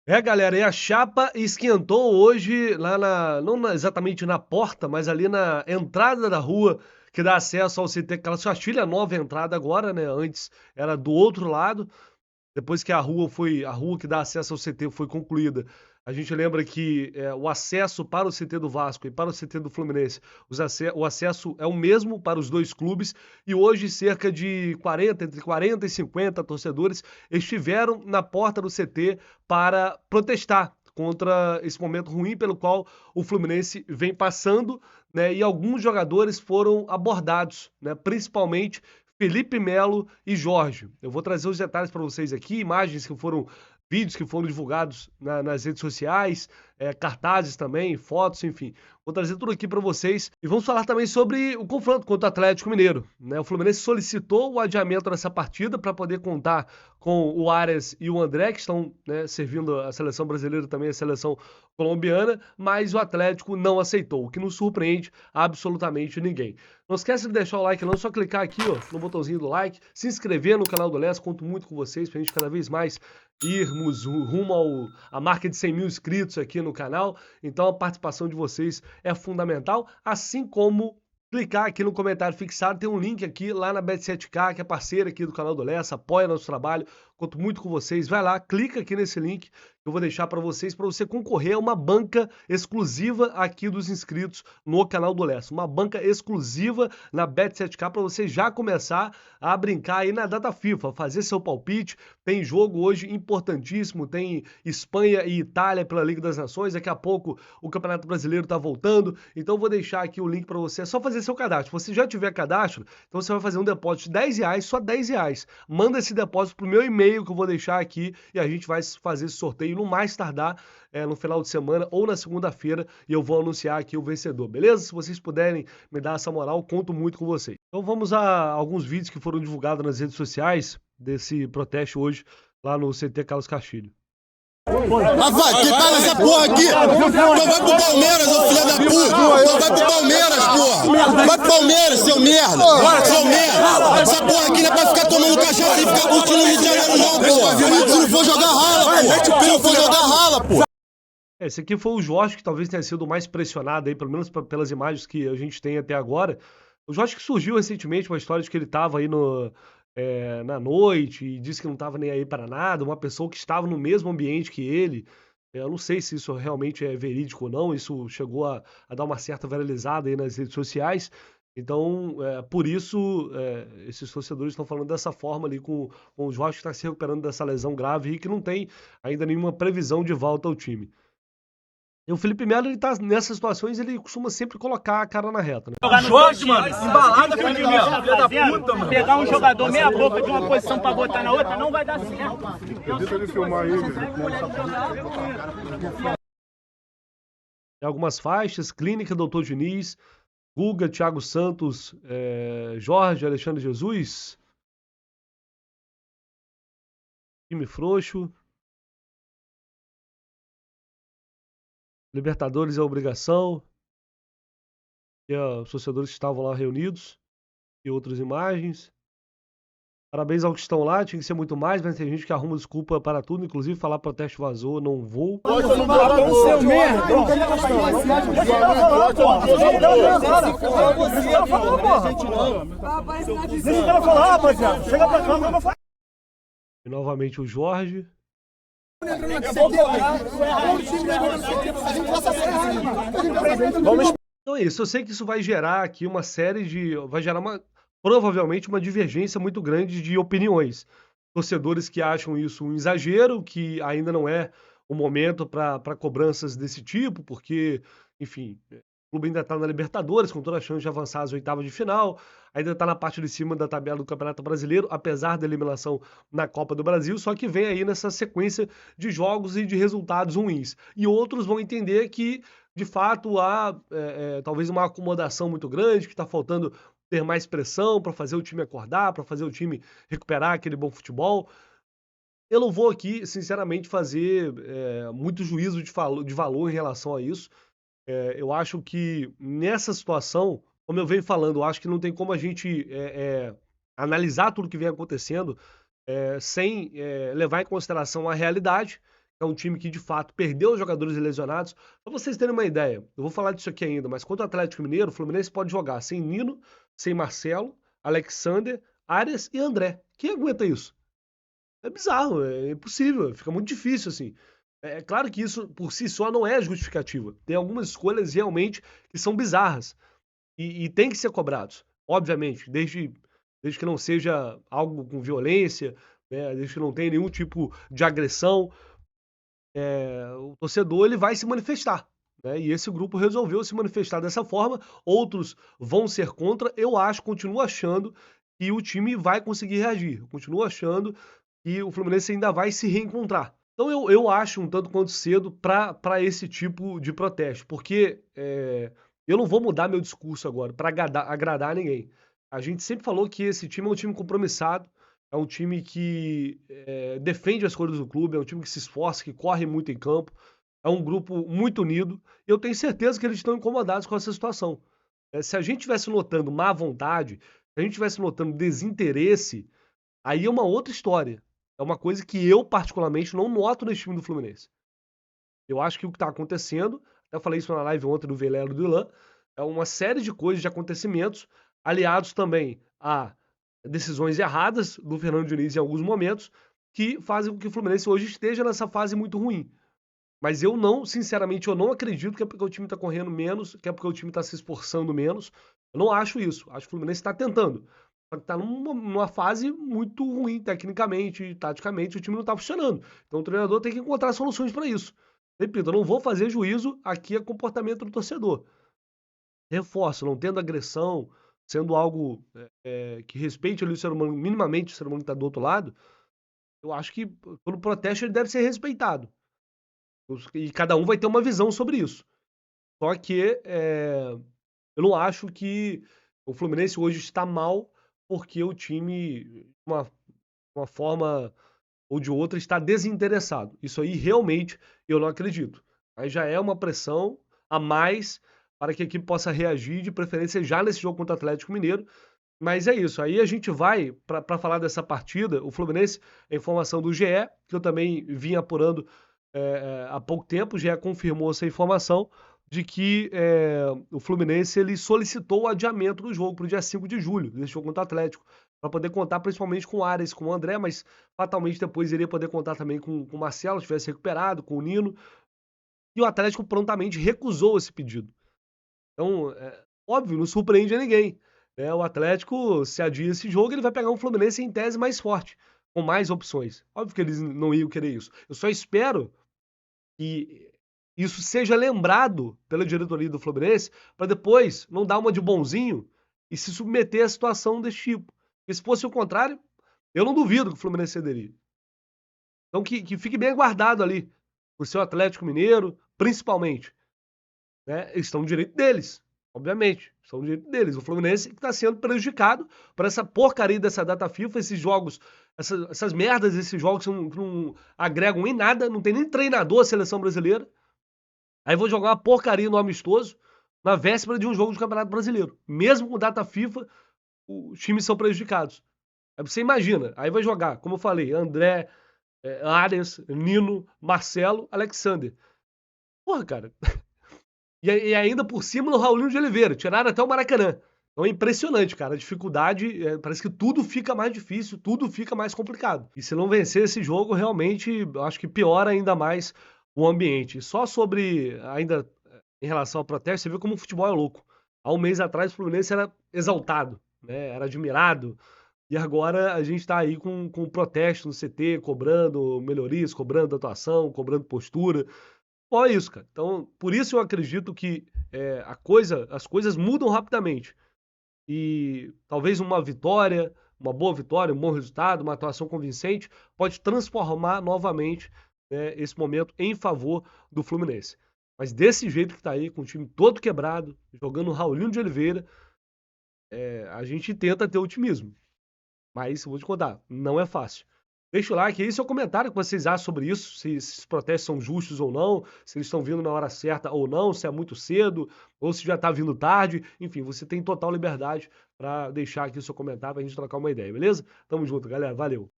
Galera, e a chapa esquentou hoje lá exatamente na porta, mas ali na entrada da rua que dá acesso ao CT Carlos Castilho, a nova entrada agora, né? Antes era do outro lado. Depois que a rua que dá acesso ao CT foi concluída, a gente lembra que o acesso para o CT do Vasco e para o CT do Fluminense, o acesso é o mesmo para os dois clubes e hoje cerca de 40, entre 40 e 50 torcedores estiveram na porta do CT para protestar contra esse momento ruim pelo qual o Fluminense vem passando, né? E alguns jogadores foram abordados, né? Principalmente Felipe Melo e Jorge. Eu vou trazer os detalhes para vocês aqui, vídeos que foram divulgados nas redes sociais, cartazes também, fotos, enfim. Vou trazer tudo aqui para vocês e vamos falar também sobre o confronto contra o Atlético Mineiro, né? O Fluminense solicitou o adiamento dessa partida para poder contar com o Arias e o André, que estão, né, servindo a seleção brasileira também, a seleção colombiana, mas o Atlético não aceitou, o que não surpreende absolutamente ninguém. Não esquece de deixar o like não, só clicar aqui, ó, no botãozinho do like, se inscrever no canal do Lessa, conto muito com vocês pra gente cada vez mais irmos rumo à marca de 100 mil inscritos aqui no canal. Então a participação de vocês é fundamental, assim como clicar aqui no comentário fixado, tem um link aqui lá na Bet7k, que é parceira aqui do canal do Lessa, apoia nosso trabalho, conto muito com vocês. Vai lá, clica aqui nesse link que eu vou deixar para vocês, para você concorrer a uma banca exclusiva aqui dos inscritos no canal do Lessa. Uma banca exclusiva na Bet7k para você já começar a brincar aí na data FIFA, fazer seu palpite. Tem jogo hoje importantíssimo, tem Espanha e Itália pela Liga das Nações, daqui a pouco o Campeonato Brasileiro tá voltando, então eu vou deixar aqui o link para você, é só fazer seu cadastro. Se você já tiver cadastro, então você vai fazer um depósito de R$ 10, só R$ 10. Manda esse depósito pro meu e-mail que eu vou deixar aqui e a gente vai fazer esse sorteio no mais tardar no final de semana ou na segunda-feira e eu vou anunciar aqui o vencedor, beleza? Se vocês puderem me dar essa moral, conto muito com vocês. Então vamos a alguns vídeos que foram divulgados nas redes sociais desse protesto hoje lá no CT Carlos Castilho. Rafa, que tá nessa porra aqui? Então vai pro Palmeiras, ô filho da puta! Então vai pro Palmeiras, porra! Vai pro Palmeiras, seu merda! Seu merda! Essa porra aqui não é pra ficar tomando cachaça e ficar curtindo o Rio de Janeiro, não, porra! Se não for jogar rala, porra! Se não for jogar rala, porra! Esse aqui foi o Jorge, que talvez tenha sido o mais pressionado aí, pelo menos pelas imagens que a gente tem até agora. O Jorge que surgiu recentemente uma história de que ele estava aí na noite e disse que não estava nem aí para nada, uma pessoa que estava no mesmo ambiente que ele. Eu não sei se isso realmente é verídico ou não, isso chegou a dar uma certa viralizada aí nas redes sociais. Então, por isso, esses torcedores estão falando dessa forma ali com o Jorge que está se recuperando dessa lesão grave e que não tem ainda nenhuma previsão de volta ao time. E o Felipe Melo, ele tá nessas situações, ele costuma sempre colocar a cara na reta, né? Jogar no Jorge, mano, embalada, Felipe Melo, filho da puta, mano. Pegar um jogador meia boca de uma posição pra botar na outra, não vai dar certo. Deixa ele filmar aí, Tem algumas faixas, Clínica Doutor Diniz, Guga, Thiago Santos, Jorge, Alexandre Jesus, time frouxo, Libertadores é obrigação, e os torcedores que estavam lá reunidos, e outras imagens. Parabéns aos que estão lá, tinha que ser muito mais, mas tem gente que arruma desculpa para tudo, inclusive falar protesto vazou, não vou. Seu merda! E novamente o Jorge. Então é isso, eu sei que isso vai gerar aqui uma série de... vai gerar provavelmente uma divergência muito grande de opiniões. Torcedores que acham isso um exagero, que ainda não é o momento para cobranças desse tipo, porque, enfim, o clube ainda está na Libertadores, com toda a chance de avançar às oitavas de final, ainda está na parte de cima da tabela do Campeonato Brasileiro, apesar da eliminação na Copa do Brasil, só que vem aí nessa sequência de jogos e de resultados ruins. E outros vão entender que, de fato, há talvez uma acomodação muito grande, que está faltando ter mais pressão para fazer o time acordar, para fazer o time recuperar aquele bom futebol. Eu não vou aqui, sinceramente, fazer muito juízo de valor em relação a isso. Eu acho que nessa situação, como eu venho falando, eu acho que não tem como a gente analisar tudo que vem acontecendo sem levar em consideração a realidade, é um time que, de fato, perdeu os jogadores lesionados. Pra vocês terem uma ideia, eu vou falar disso aqui ainda, mas contra o Atlético Mineiro, o Fluminense pode jogar sem Nino, sem Marcelo, Alexander, Arias e André. Quem aguenta isso? É bizarro, é impossível, fica muito difícil, assim. É claro que isso, por si só, não é justificativa. Tem algumas escolhas, realmente, que são bizarras. E tem que ser cobrados, obviamente, desde que não seja algo com violência, né, desde que não tenha nenhum tipo de agressão, o torcedor ele vai se manifestar, né? E esse grupo resolveu se manifestar dessa forma. Outros vão ser contra. Eu acho, continuo achando que o time vai conseguir reagir. Eu continuo achando que o Fluminense ainda vai se reencontrar. Então eu acho um tanto quanto cedo para esse tipo de protesto, porque eu não vou mudar meu discurso agora para agradar ninguém. A gente sempre falou que esse time é um time compromissado, é um time que defende as cores do clube, é um time que se esforça, que corre muito em campo, é um grupo muito unido, e eu tenho certeza que eles estão incomodados com essa situação. Se a gente estivesse notando má vontade, se a gente estivesse notando desinteresse, aí é uma outra história. É uma coisa que eu, particularmente, não noto nesse time do Fluminense. Eu acho que o que está acontecendo, até falei isso na live ontem do Velero e do Ilan, é uma série de coisas, de acontecimentos, aliados também a decisões erradas do Fernando Diniz em alguns momentos, que fazem com que o Fluminense hoje esteja nessa fase muito ruim. Mas eu não, sinceramente, eu não acredito que é porque o time está correndo menos, que é porque o time está se esforçando menos. Eu não acho isso. Acho que o Fluminense está tentando. Só que está numa fase muito ruim, tecnicamente, taticamente, o time não está funcionando. Então o treinador tem que encontrar soluções para isso. Repito, eu não vou fazer juízo aqui a comportamento do torcedor. Reforço, não tendo agressão, sendo algo que respeite ali o ser humano, minimamente o ser humano que está do outro lado, eu acho que quando protesta ele deve ser respeitado. E cada um vai ter uma visão sobre isso. Só que eu não acho que o Fluminense hoje está mal porque o time, de uma forma ou de outra, está desinteressado. Isso aí realmente eu não acredito. Aí já é uma pressão a mais para que a equipe possa reagir, de preferência já nesse jogo contra o Atlético Mineiro. Mas é isso. Aí a gente vai, para falar dessa partida, o Fluminense, a informação do GE, que eu também vim apurando há pouco tempo, o GE confirmou essa informação de que o Fluminense ele solicitou o adiamento do jogo para o dia 5 de julho, desse jogo contra o Atlético, para poder contar principalmente com o Arias, com o André, mas fatalmente depois iria poder contar também com o Marcelo, se tivesse recuperado, com o Nino. E o Atlético prontamente recusou esse pedido. Então, óbvio, não surpreende a ninguém. O Atlético, se adia esse jogo, ele vai pegar um Fluminense em tese mais forte, com mais opções. Óbvio que eles não iam querer isso. Eu só espero que isso seja lembrado pela diretoria do Fluminense para depois não dar uma de bonzinho e se submeter a situação desse tipo. Porque se fosse o contrário, eu não duvido que o Fluminense cederia. Então que fique bem guardado ali, o seu Atlético Mineiro, principalmente. Eles estão no direito deles, obviamente. Estão no direito deles. O Fluminense que está sendo prejudicado por essa porcaria dessa data FIFA, esses jogos, essas merdas desses jogos que não agregam em nada, não tem nem treinador a seleção brasileira. Aí vou jogar uma porcaria no amistoso na véspera de um jogo de Campeonato Brasileiro. Mesmo com data FIFA, os times são prejudicados. Aí você imagina, aí vai jogar, como eu falei, André, Arias, Nino, Marcelo, Alexander. Porra, cara. E ainda por cima do Raulinho de Oliveira. Tiraram até o Maracanã. Então é impressionante, cara. A dificuldade, parece que tudo fica mais difícil, tudo fica mais complicado. E se não vencer esse jogo, realmente, acho que piora ainda mais o ambiente. Só sobre, ainda em relação ao protesto, você vê como o futebol é louco. Há um mês atrás o Fluminense era exaltado, né? Era admirado. E agora a gente está aí com protesto no CT, cobrando melhorias, cobrando atuação, cobrando postura. Pô, é isso, cara. Então, por isso eu acredito que as coisas mudam rapidamente. E talvez uma vitória, uma boa vitória, um bom resultado, uma atuação convincente, pode transformar novamente esse momento em favor do Fluminense. Mas desse jeito que tá aí, com o time todo quebrado, jogando o Raulinho de Oliveira, a gente tenta ter otimismo. Mas, eu vou te contar, não é fácil. Deixa o like aí, seu comentário, o que vocês acham sobre isso, se esses protestos são justos ou não, se eles estão vindo na hora certa ou não, se é muito cedo, ou se já tá vindo tarde. Enfim, você tem total liberdade para deixar aqui o seu comentário pra gente trocar uma ideia, beleza? Tamo junto, galera. Valeu!